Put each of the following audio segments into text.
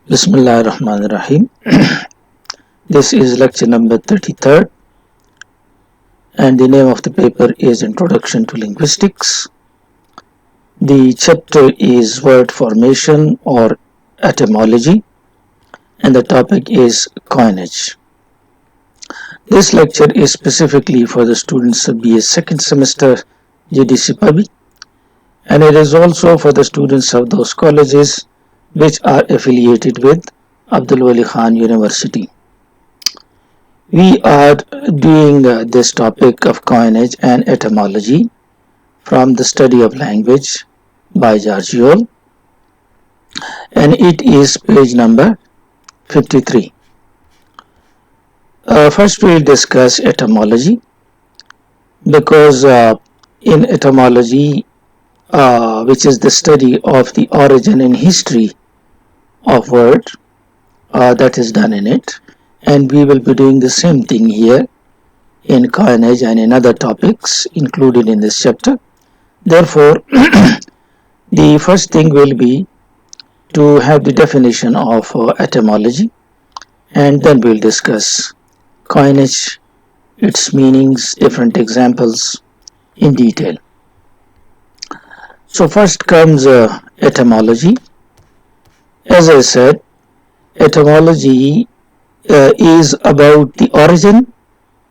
Bismillah ar-Rahman ar-Rahim. This is lecture number 33rd, and the name of the paper is Introduction to Linguistics. The chapter is word formation or etymology, and the topic is coinage. This lecture is specifically for the students of BA second semester GDC Public, and it is also for the students of those colleges which are affiliated with Abdul Wali Khan University. We are doing this topic of coinage and etymology from the study of language by George Yule, and it is page number 53. First we will discuss etymology, because in etymology, which is the study of the origin and history of word, that is done in it, and we will be doing the same thing here in coinage and in other topics included in this chapter. Therefore, the first thing will be to have the definition of etymology, and then we will discuss coinage, its meanings, different examples in detail. So first comes etymology. As I said, etymology is about the origin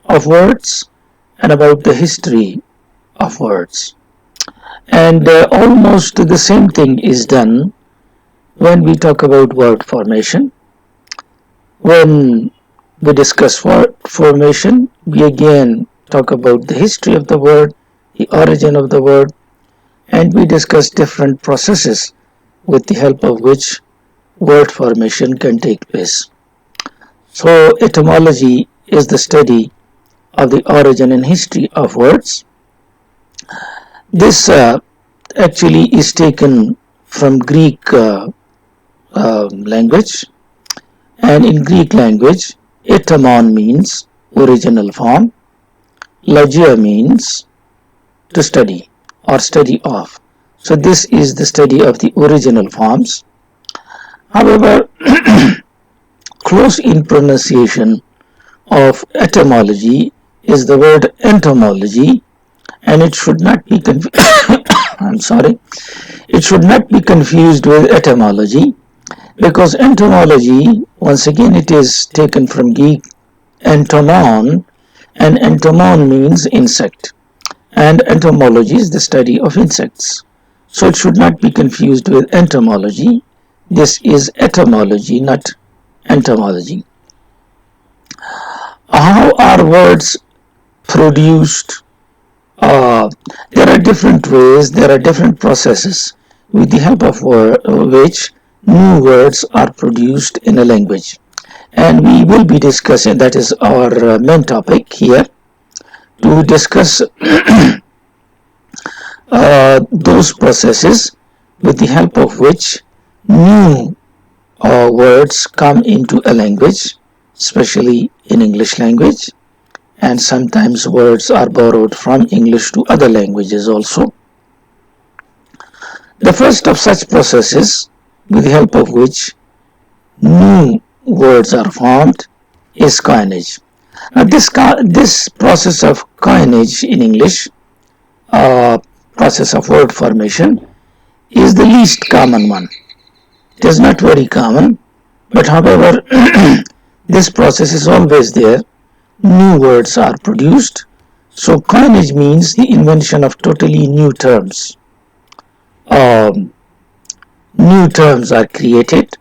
of words and about the history of words. And almost the same thing is done when we talk about word formation. When we discuss word formation, we again talk about the history of the word, the origin of the word, and we discuss different processes with the help of which word formation can take place. So etymology is the study of the origin and history of words. This actually is taken from Greek language, and in Greek language, etymon means original form, logia means to study or study of. So this is the study of the original forms. However, close in pronunciation of etymology is the word entomology, and it should not be it should not be confused with etymology, because entomology, once again, it is taken from Greek entomon, and entomon means insect, and entomology is the study of insects. So it should not be confused with entomology. This is etymology, not entomology. How are words produced? There are different ways, there are different processes with the help of which new words are produced in a language. And we will be discussing, that is our main topic here, to discuss those processes with the help of which new words come into a language, especially in English language, and sometimes words are borrowed from English to other languages also. The first of such processes with the help of which new words are formed is coinage. Now this process of coinage in English, process of word formation, is the least common one. It is not very common, but however, this process is always there. New words are produced. So coinage means the invention of totally new terms. New terms are created,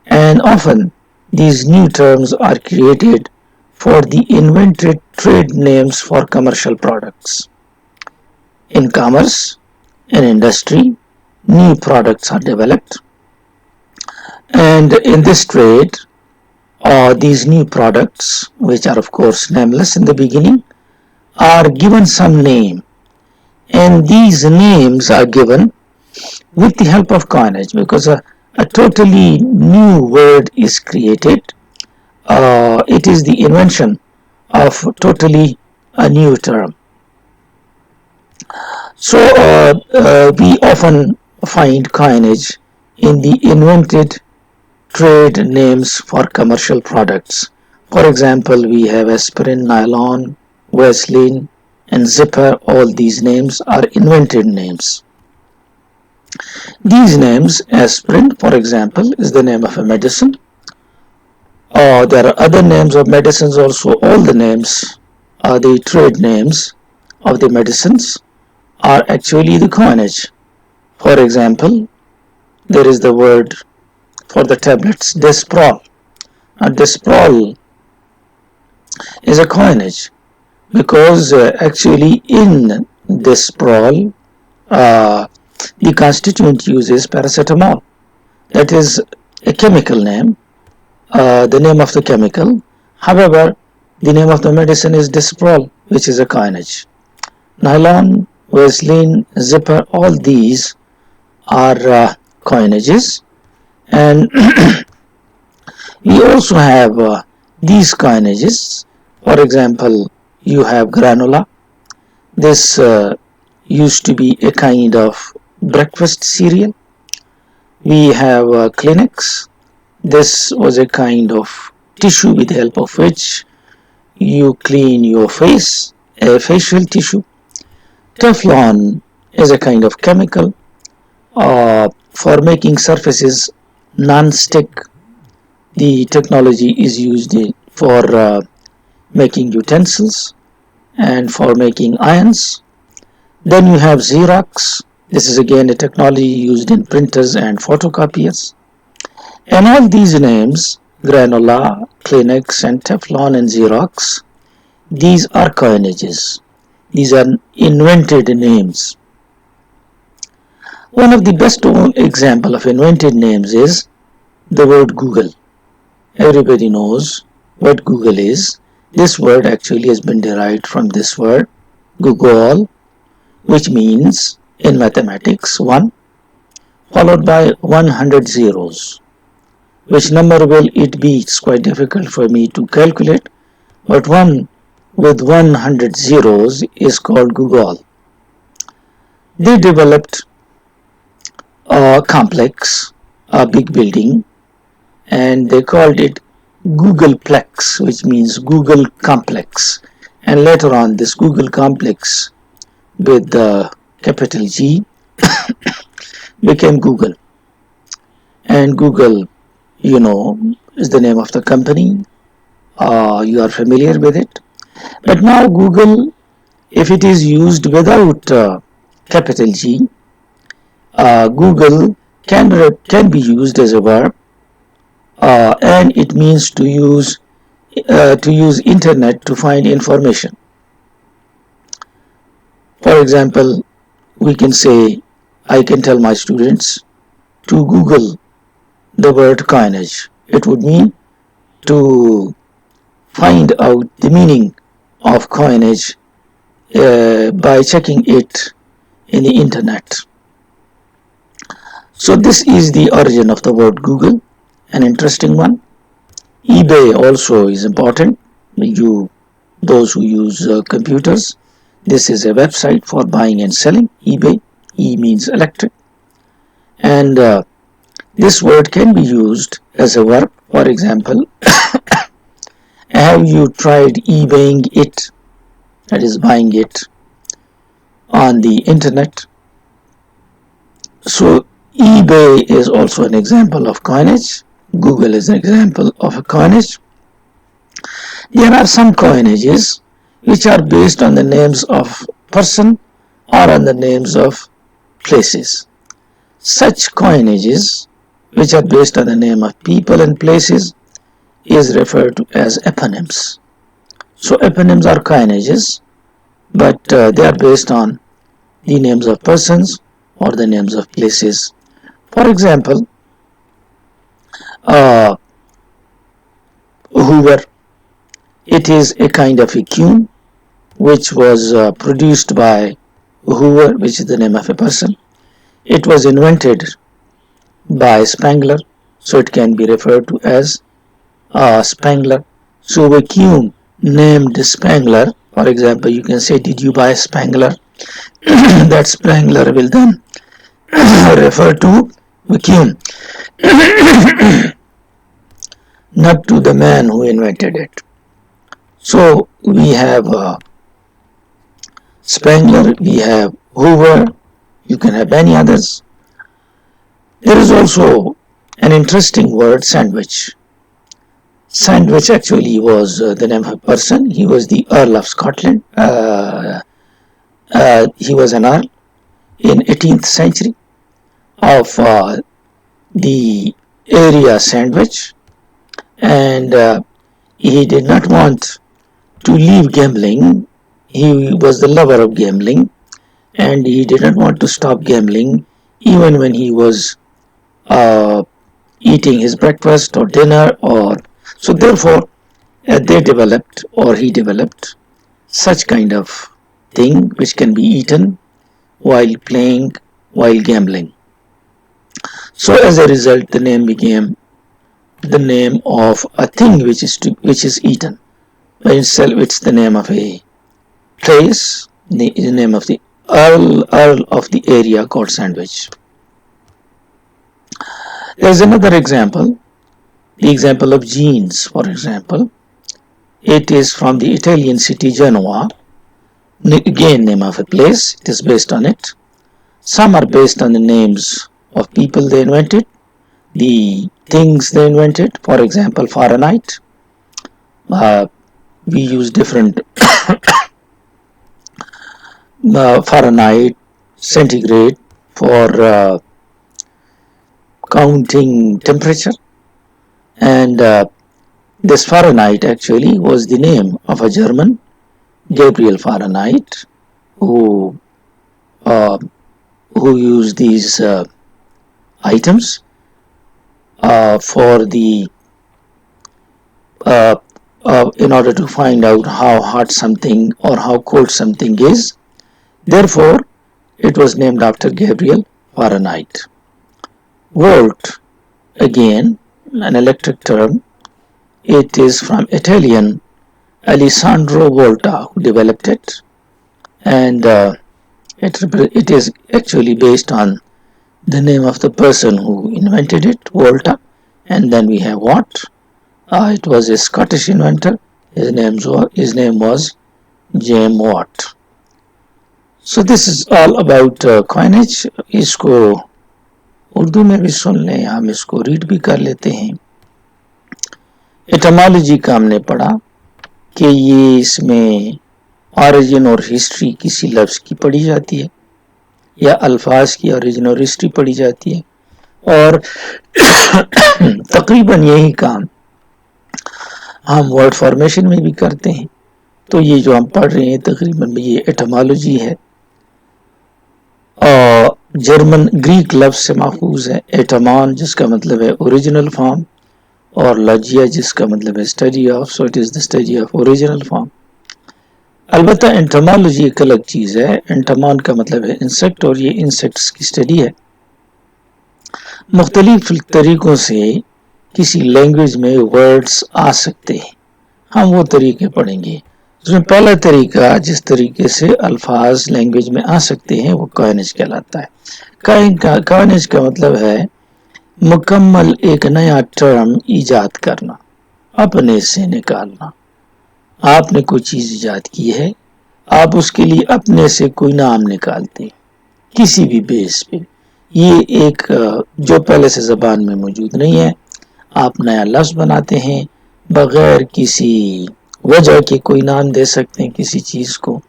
and often these new terms are created for the invented trade names for commercial products. In commerce, in industry, new products are developed, and in this trade, these new products, which are of course nameless in the beginning, are given some name, and these names are given with the help of coinage, because a totally new word is created. It is the invention of totally a new term. So we often find coinage in the invented trade names for commercial products. For example, we have aspirin, nylon, Vaseline, and zipper. All these names are invented names. These names, aspirin, for example, is the name of a medicine. There are other names of medicines also. All the names are the trade names of the medicines are actually the coinage. For example, there is the word for the tablets, Desprol. Desprol is a coinage because actually in Desprol the constituent uses paracetamol. That is a chemical name, the name of the chemical. However, the name of the medicine is Desprol, which is a coinage. Nylon, Vaseline, zipper, all these are coinages, and we also have these coinages. For example, you have granola. This used to be a kind of breakfast cereal. We have Kleenex. This was a kind of tissue with the help of which you clean your face, a facial tissue. Teflon is a kind of chemical for making surfaces non-stick. The technology is used for making utensils and for making irons. Then you have Xerox. This is again a technology used in printers and photocopiers. And all these names, granola, Kleenex, and Teflon and Xerox, these are coinages. These are invented names. One of the best example of invented names is the word Google. Everybody knows what Google is. This word actually has been derived from this word Google, which means in mathematics 1 followed by 100 zeros. Which number will it be? It's quite difficult for me to calculate, but 1 with 100 zeros is called Google. They developed a complex, a big building, and they called it Googleplex, which means Google complex. And later on, this Google complex with the capital G became Google. And Google, is the name of the company. You are familiar with it. But now Google, if it is used without capital G, Google can be used as a verb, and it means to use internet to find information. For example, we can say, I can tell my students to Google the word coinage. It would mean to find out the meaning of coinage by checking it in the internet. So this is the origin of the word Google, an interesting one. eBay also is important. Those who use computers, this is a website for buying and selling. eBay, E means electric, and this word can be used as a verb. For example, have you tried eBaying it? That is buying it on the internet. So eBay is also an example of coinage. Google is an example of a coinage. There are some coinages which are based on the names of person or on the names of places. Such coinages which are based on the name of people and places is referred to as eponyms. So eponyms are coinages, but they are based on the names of persons or the names of places. For example, Hoover, it is a kind of a queen which was produced by Hoover, which is the name of a person. It was invented by Spangler, so it can be referred to as Spangler. So a vacuum named Spangler, for example, you can say, did you buy Spangler? That Spangler will then refer to vacuum. not to the man who invented it. So we have Spengler, we have Hoover, you can have many others. There is also an interesting word, sandwich. Sandwich actually was the name of a person. He was the Earl of Scotland. He was an earl in 18th century of the area Sandwich, and he did not want to leave gambling. He was the lover of gambling, and he did not want to stop gambling even when he was eating his breakfast or dinner, or so therefore they developed, or he developed, such kind of thing which can be eaten while playing, while gambling. So as a result, the name became the name of a thing which is eaten. By itself, it's the name of a place, the name of the Earl of the area called Sandwich. There's another example, the example of jeans, for example. It is from the Italian city Genoa, again name of a place, it is based on it. Some are based on the names of people they invented, the things they invented. For example, Fahrenheit. We use different Fahrenheit, centigrade for counting temperature, and this Fahrenheit actually was the name of a German, Gabriel Fahrenheit, who used these items for the in order to find out how hot something or how cold something is. Therefore, it was named after Gabriel Fahrenheit. Volt, again, an electric term. It is from Italian Alessandro Volta, who developed it, and it is actually based on the name of the person who invented it, Volta. And then we have Watt. It was a Scottish inventor. His name was James Watt. So this is all about coinage. इसको उर्दू में भी सुन लें, हम इसको read भी कर लेते हैं. एटमोलॉजी का हमने पढ़ा कि ये इसमें ऑरिजिन और हिस्ट्री किसी लफ्ज़ की पढ़ी जाती है या अल्फाज की ऑरिजिन और हिस्ट्री पढ़ी जाती है, और तकरीबन यही काम हम वर्ड फॉर्मेशन में भी करते हैं. तो ये जो हम पढ़ रहे हैं तकरीबन ये एटमोलॉजी है, और जर्मन ग्रीक लफ्ज़ से माखूज है. एटमॉन जिसका मतलब है ओरिजिनल फॉर्म, और लॉजिया जिसका मतलब है study of, so it is the study of original form. अलबत्ता एंटोमोलॉजी एक अलग चीज़ है. एंटोमॉन का मतलब है इंसेक्ट, और ये इंसेक्ट्स की स्टडी है. मुख्तलिफ तरीक़ों से किसी लैंग्वेज में वर्ड्स आ सकते हैं, हम वो तरीके पढ़ेंगे. उसमें पहला तरीका जिस तरीके से अल्फाज लैंग्वेज में आ सकते हैं वो कॉइनेज कहलाता है. कॉइनेज का मतलब है मुकम्मल एक नया टर्म ईजाद करना, अपने से निकालना. आपने कोई चीज़ ईजाद की है, आप उसके लिए अपने से कोई नाम निकालते हैं किसी भी बेस पे. ये एक जो पहले से ज़बान में मौजूद नहीं है, आप नया लफ्ज़ बनाते हैं, बग़ैर किसी वजह के कोई नाम दे सकते हैं किसी चीज़ को,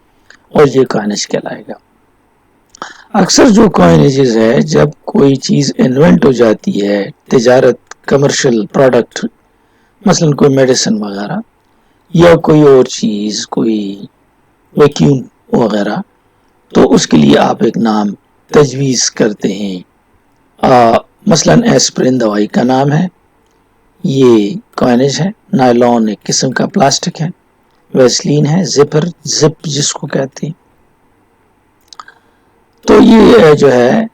और ये कॉइनेज कहलाएगा. अक्सर जो कॉइनेजेस है, जब कोई चीज़ इन्वेंट हो जाती है, तिजारत, कमर्शियल प्रोडक्ट, मसलन कोई मेडिसिन वगैरह या कोई और चीज़, कोई वैक्यूम वगैरह, तो उसके लिए आप एक नाम तजवीज़ करते हैं. मसलन एस्प्रिन दवाई का नाम है, ये कॉइनेज है. नायलॉन एक किस्म का प्लास्टिक है. वैसलीन है, जिप जिसको कहते हैं. तो ये जो है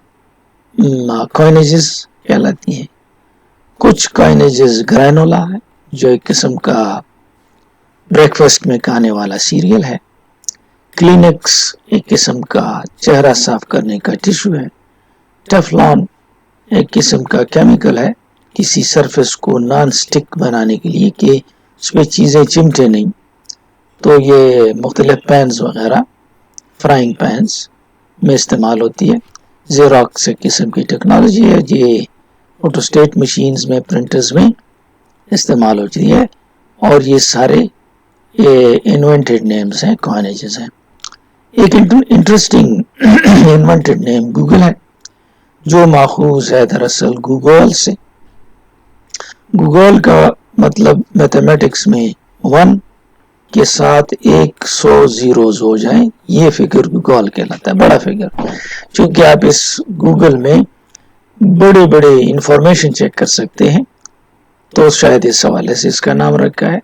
कॉइनेजेस कहलाती हैं. कुछ कॉइनेजेस ग्रैनोला है, जो एक किस्म का ब्रेकफास्ट में खाने वाला सीरियल है. क्लिनिक्स एक किस्म का चेहरा साफ करने का टिश्यू है. टेफलॉन एक किस्म का केमिकल है کسی سرفیس کو نان سٹک بنانے کے لیے کہ اس پہ چیزیں چمٹے نہیں، تو یہ مختلف پینز وغیرہ فرائنگ پینز میں استعمال ہوتی ہے. زیراکس قسم کی ٹیکنالوجی ہے، یہ فوٹوسٹیٹ مشینز میں پرنٹرز میں استعمال ہوتی ہے، اور یہ سارے انوینٹڈ نیمز ہیں، کوائنیجز ہیں. ایک انٹرسٹنگ انوینٹڈ نیم گوگل ہے، جو ماخوذ ہے دراصل گوگل سے. گوگل کا مطلب میتھمیٹکس میں 1 کے ساتھ 100 زیروز ہو جائیں، یہ فگر گوگل کہلاتا ہے، بڑا فگر. چونکہ آپ اس گوگل میں بڑے بڑے انفارمیشن چیک کر سکتے ہیں، تو شاید اس حوالے سے اس کا نام رکھا ہے.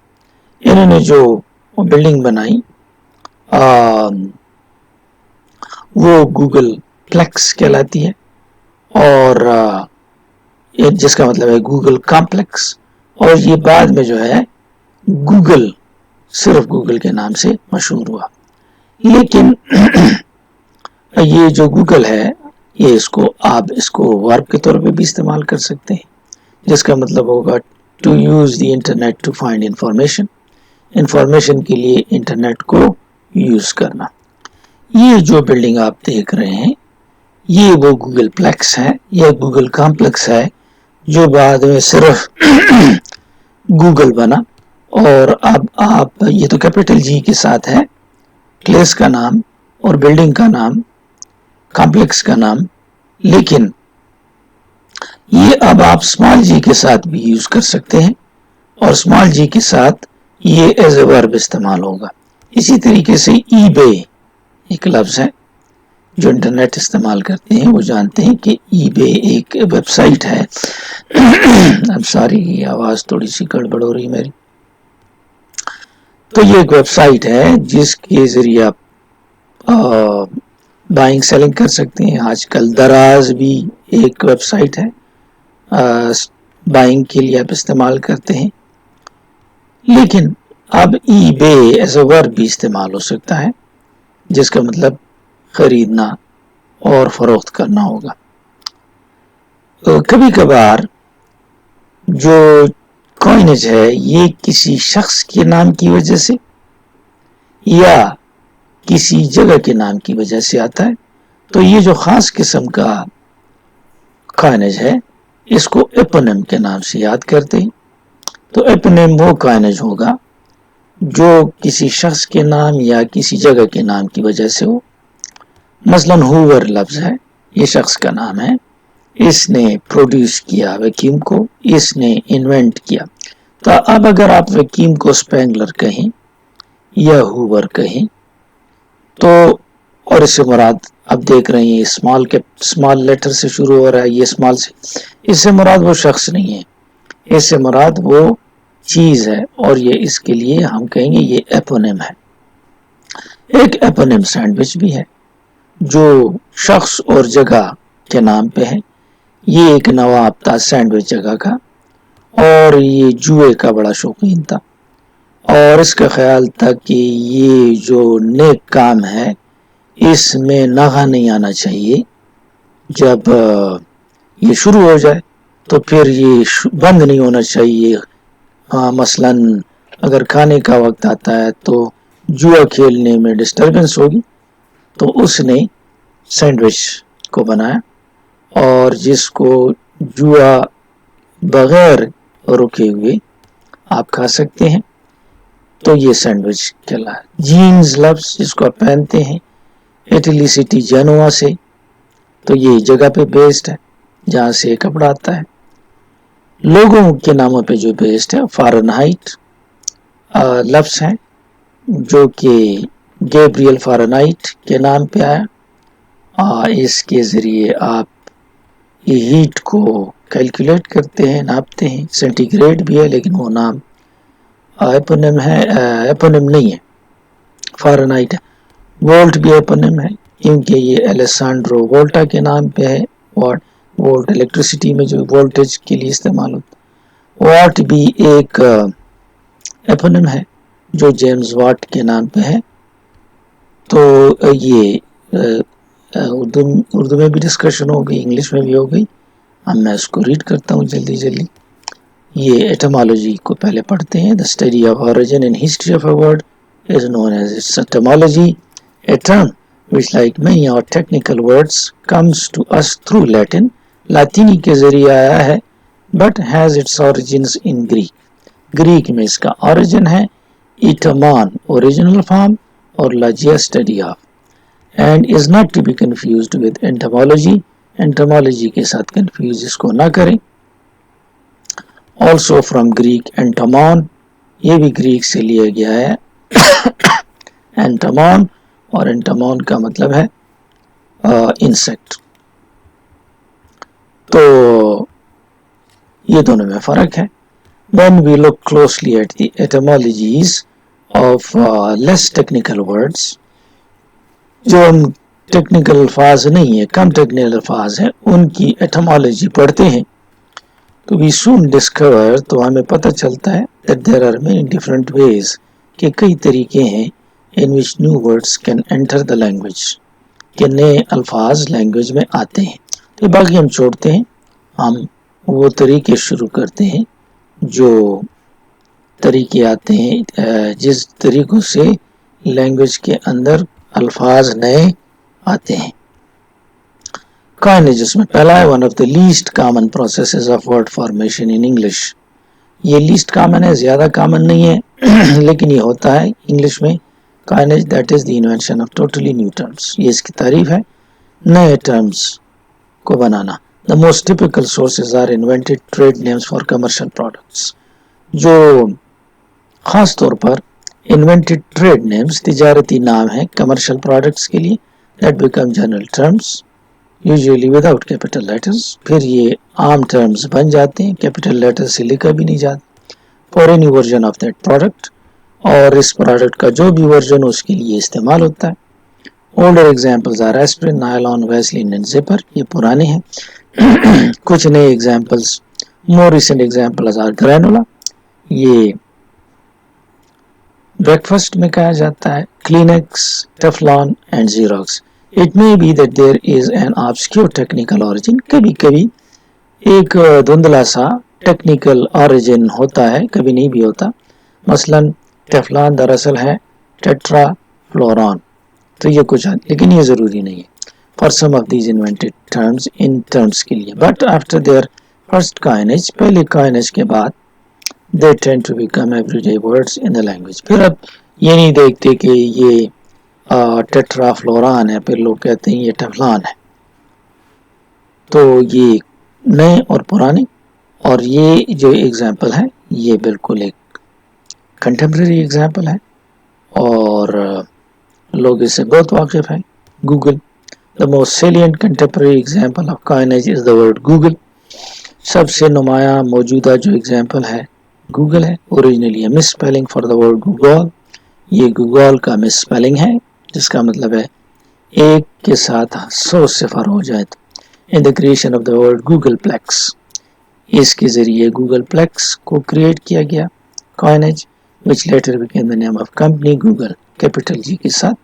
انہوں نے جو بلڈنگ بنائی وہ گوگل پلیکس کہلاتی ہے، اور جس کا مطلب ہے گوگل کمپلیکس، اور یہ بعد میں جو ہے گوگل صرف گوگل کے نام سے مشہور ہوا. لیکن یہ جو گوگل ہے، یہ آپ اس کو ورب کے طور پہ بھی استعمال کر سکتے ہیں، جس کا مطلب ہوگا to use the internet to find information, information کے لیے انٹرنیٹ کو یوز کرنا. یہ جو بلڈنگ آپ دیکھ رہے ہیں یہ وہ گوگل پلیکس ہے یا گوگل کمپلیکس ہے، جو بعد میں صرف گوگل بنا. اور اب آپ یہ تو کیپٹل جی کے ساتھ ہے پلیس کا نام اور بلڈنگ کا نام، کمپلیکس کا نام، لیکن یہ اب آپ اسمال جی کے ساتھ بھی یوز کر سکتے ہیں، اور اسمال جی کے ساتھ یہ ایز اے ورب استعمال ہوگا. اسی طریقے سے ای بے ایک لفظ ہے، جو انٹرنیٹ استعمال کرتے ہیں وہ جانتے ہیں کہ ای بے ایک ویب سائٹ ہے. اب ساری آواز تھوڑی سی گڑبڑ ہو رہی میری. تو یہ ایک ویب سائٹ ہے جس کے ذریعے آپ بائنگ سیلنگ کر سکتے ہیں. آج کل دراز بھی ایک ویب سائٹ ہے، بائنگ کے لیے آپ استعمال کرتے ہیں. لیکن اب ای بے ایز اے ورب بھی استعمال ہو سکتا ہے، جس کا مطلب خریدنا اور فروخت کرنا ہوگا. کبھی کبھار جو کوائنج ہے یہ کسی شخص کے نام کی وجہ سے یا کسی جگہ کے نام کی وجہ سے آتا ہے، تو یہ جو خاص قسم کا کوائنج ہے اس کو ایپونیم کے نام سے یاد کرتے ہیں. تو ایپونیم وہ کوائنج ہوگا جو کسی شخص کے نام یا کسی جگہ کے نام کی وجہ سے ہو. مثلا ہوور لفظ ہے، یہ شخص کا نام ہے، اس نے پروڈیوس کیا ویکیوم کو، اس نے انوینٹ کیا. تو اب اگر آپ ویکیوم کو اسپینگلر کہیں یا ہوور کہیں تو، اور اس سے مراد اب دیکھ رہے ہیں اسمال لیٹر سے شروع ہو رہا ہے، یہ اسمال سے، اس سے مراد وہ شخص نہیں ہے، اس سے مراد وہ چیز ہے، اور یہ اس کے لیے ہم کہیں گے یہ ایپونیم ہے. ایک ایپونیم سینڈوچ بھی ہے جو شخص اور جگہ کے نام پہ ہے. یہ ایک نواب تھا سینڈوچ جگہ کا، اور یہ جوئے کا بڑا شوقین تھا، اور اس کا خیال تھا کہ یہ جو نیک کام ہے اس میں ناغہ نہیں آنا چاہیے. جب یہ شروع ہو جائے تو پھر یہ بند نہیں ہونا چاہیے. مثلا اگر کھانے کا وقت آتا ہے تو جوا کھیلنے میں ڈسٹربنس ہوگی، تو اس نے سینڈوچ کو بنایا، اور جس کو جوا بغیر رکے ہوئے آپ کھا سکتے ہیں، تو یہ سینڈوچ کہلاتا ہے. جینز لفظ جس کو آپ پہنتے ہیں، اٹلی سٹی جنوا سے، تو یہ جگہ پہ بیسڈ ہے جہاں سے کپڑا آتا ہے. لوگوں کے ناموں پہ جو بیسڈ ہے فارنہائٹ لفظ ہے، جو کہ گیبریل فارنہائٹ کے نام پہ آیا. اس کے ذریعے آپ ہیٹ کو کیلکولیٹ کرتے ہیں، ناپتے ہیں. سینٹی گریڈ بھی ہے لیکن وہ نام ایپونیم ہے، ایپونیم نہیں ہے، فارنہائٹ ہے. وولٹ بھی ایپونیم ہے کیونکہ یہ الیسانڈرو وولٹا کے نام پہ ہے. وولٹ الیکٹریسٹی میں جو وولٹیج کے لیے استعمال ہوتا ہے. واٹ بھی ایک ایپونیم ہے جو جیمز واٹ کے نام پہ ہے. تو یہ اردو میں بھی ڈسکشن ہو گئی، انگلش میں بھی ہو گئی. اب میں اس کو ریڈ کرتا ہوں جلدی. یہ etymology کو پہلے پڑھتے ہیں. The study of origin and history of a word is known as its etymology, a term which like many اور technical words comes to us through Latin. لاطینی کے ذریعے آیا ہے but has its origins in Greek. Greek میں اس کا origin ہے ایٹمان original form اور logia study of, and is not to be confused with entomology. entomology کے ساتھ confuse اس کو نہ کریں. also from Greek entomon, یہ بھی گریک سے لیا گیا ہے entomon, اور entomon کا مطلب ہے insect. تو یہ دونوں میں فرق ہے. when we look closely at the etymologies of less technical words, جو ٹیکنیکل الفاظ نہیں ہے, کم ٹیکنیکل الفاظ ہیں, ان کی etymology پڑھتے ہیں تو we soon discover, تو ہمیں پتہ چلتا ہے that there are many different ways, کہ کئی طریقے ہیں in which new words can enter the language, کہ نئے الفاظ لینگویج میں آتے ہیں. تو باقی ہم چھوڑتے ہیں, ہم وہ طریقے شروع کرتے ہیں جو طریقے آتے ہیں جس طریقوں سے لینگویج کے اندر الفاظ نئے آتے ہیں. coinage میں پہلا ہے one of the least common processes of word formation in English. یہ least common ہے, زیادہ common نہیں ہے لیکن یہ ہوتا ہے انگلش میں. coinage, that is the invention of totally new terms. یہ اس کی تعریف ہے, نئے terms کو بنانا. The most typical sources are invented trade names for commercial products. جو خاص طور پر invented trade names تجارتی نام ہیں commercial products کے لیے, that become general terms usually without capital letters. پھر یہ عام terms بن جاتے ہیں, capital letters سے لکھا بھی نہیں جاتا, for any version of that product, اور اس پروڈکٹ کا جو بھی ورژن اس کے لیے استعمال ہوتا ہے. older examples are aspirin, nylon, vaseline and zipper. یہ پرانے ہیں. کچھ نئے examples, more recent examples are granola, یہ breakfast میں کہا جاتا ہے, Kleenex, Teflon and Xerox. It may be that there is an obscure technical origin. کبھی کبھی ایک دھندلا سا technical origin ہوتا ہے, کبھی نہیں بھی ہوتا. مثلا ٹیفلان دراصل ہے ٹیٹرا فلوران, تو یہ کچھ ہے لیکن یہ ضروری نہیں ہے. for some of these invented terms, in terms کے لیے, but after their first coinage, پہلے coinage کے بعد they tend to become everyday words in the language. پھر اب یہ نہیں دیکھتے کہ یہ ٹیٹرا فلوران ہے, پھر لوگ کہتے ہیں یہ ٹیفلان ہے. تو یہ نئے اور پرانے, اور یہ جو ایگزامپل ہے یہ بالکل ایک کنٹمپریری ایگزامپل ہے اور لوگ اس سے بہت واقف ہیں. Google, the most salient contemporary example of coinage is the word Google. سب سے نمایاں موجودہ جو ایگزامپل ہے گوگل ہے. originally a misspelling for the word Google, یہ گوگل کا misspelling ہے جس کا مطلب ہے ایک کے ساتھ 100 صفر ہو جائے. in the creation of the word Googleplex, اس کے ذریعے Googleplex کو کریٹ کیا گیا coinage, which later became the name of company Google, capital G کے ساتھ,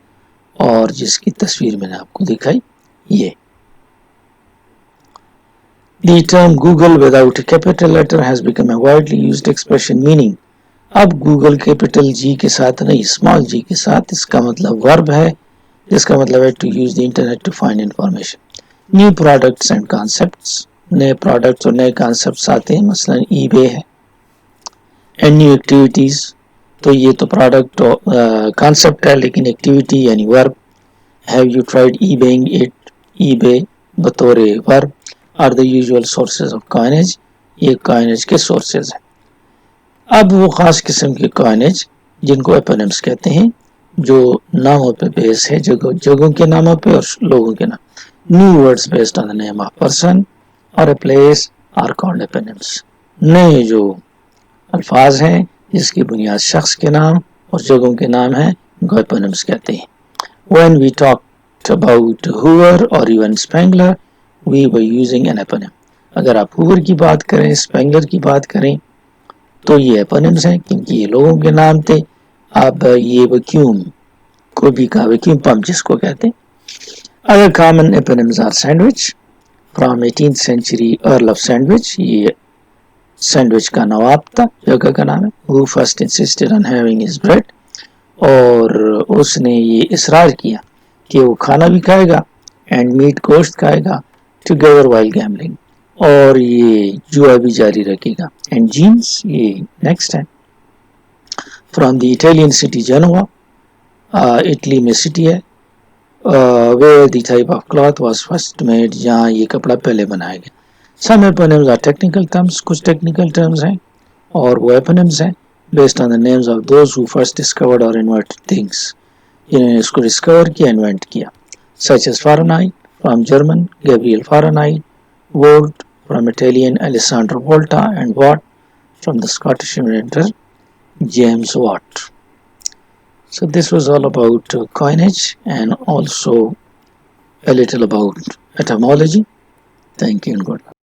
اور جس کی تصویر میں نے آپ کو دکھائی یہ. The term Google without a capital letter has become a widely used expression meaning. اب Google capital G کے ساتھ نہیں, small g کے ساتھ, اس کا مطلب verb ہے جس کا مطلب ہے to use the internet to find information. New products and concepts, نئے products اور نئے concepts آتے ہیں, مثلا eBay ہے. And new activities, تو یہ تو پروڈکٹ کانسیپٹ ہے لیکن ایکٹیویٹی یعنی ورب. have you tried eBaying it, eBay بطور ورب are the usual sources of coinage, یہ coinage کے sources ہیں. اب وہ خاص قسم کے coinage جن کو eponyms کہتے ہیں جو ناموں پہ بیس ہے, جگہوں کے ناموں پہ اور لوگوں کے نام. new words based on the name of person or a place are called eponyms. نئے جو الفاظ ہیں جس کی بنیاد شخص کے نام اور جگہوں کے نام ہیں کو eponyms کہتے ہیں. when we talked about Hoover or even Spengler, we were using an eponym. اگر آپ Hoover کی بات کریں, Spengler کی بات کریں تو یہ eponyms ہیں کیونکہ یہ لوگوں کے نام تھے. اب یہ ویکیوم کو بھی کہا ویکیوم پمپ جس کو کہتے ہیں. other common eponyms are sandwich, from 18th century Earl of Sandwich, یہ سینڈوچ کا نواب تھا, جگہ کا نام ہے. who first insisted on having his bread, اور اس نے یہ اصرار کیا کہ وہ کھانا بھی کھائے گا اینڈ میٹ گوشت کھائے گا ٹوگیدر وائل گیملنگ, اور یہ جوا بھی جاری رکھے گا. اینڈ جینس یہ نیکسٹ ہے. From the Italian city Genoa, Italy میں سٹی ہے, where the type of cloth was first made, جہاں یہ کپڑا پہلے بنایا گیا. Some eponyms are technical terms, کچھ technical terms ہیں اور وہ eponyms ہیں based on the names of those who first discovered or invented things, جنہوں نے اس کو discover کیا, invent کیا. Such as Fahrenheit from German Gabriel Fahrenheit, Volt from Italian Alessandro Volta, and Watt from the Scottish inventor James Watt. So this was all about coinage and also a little about etymology. Thank you and good luck.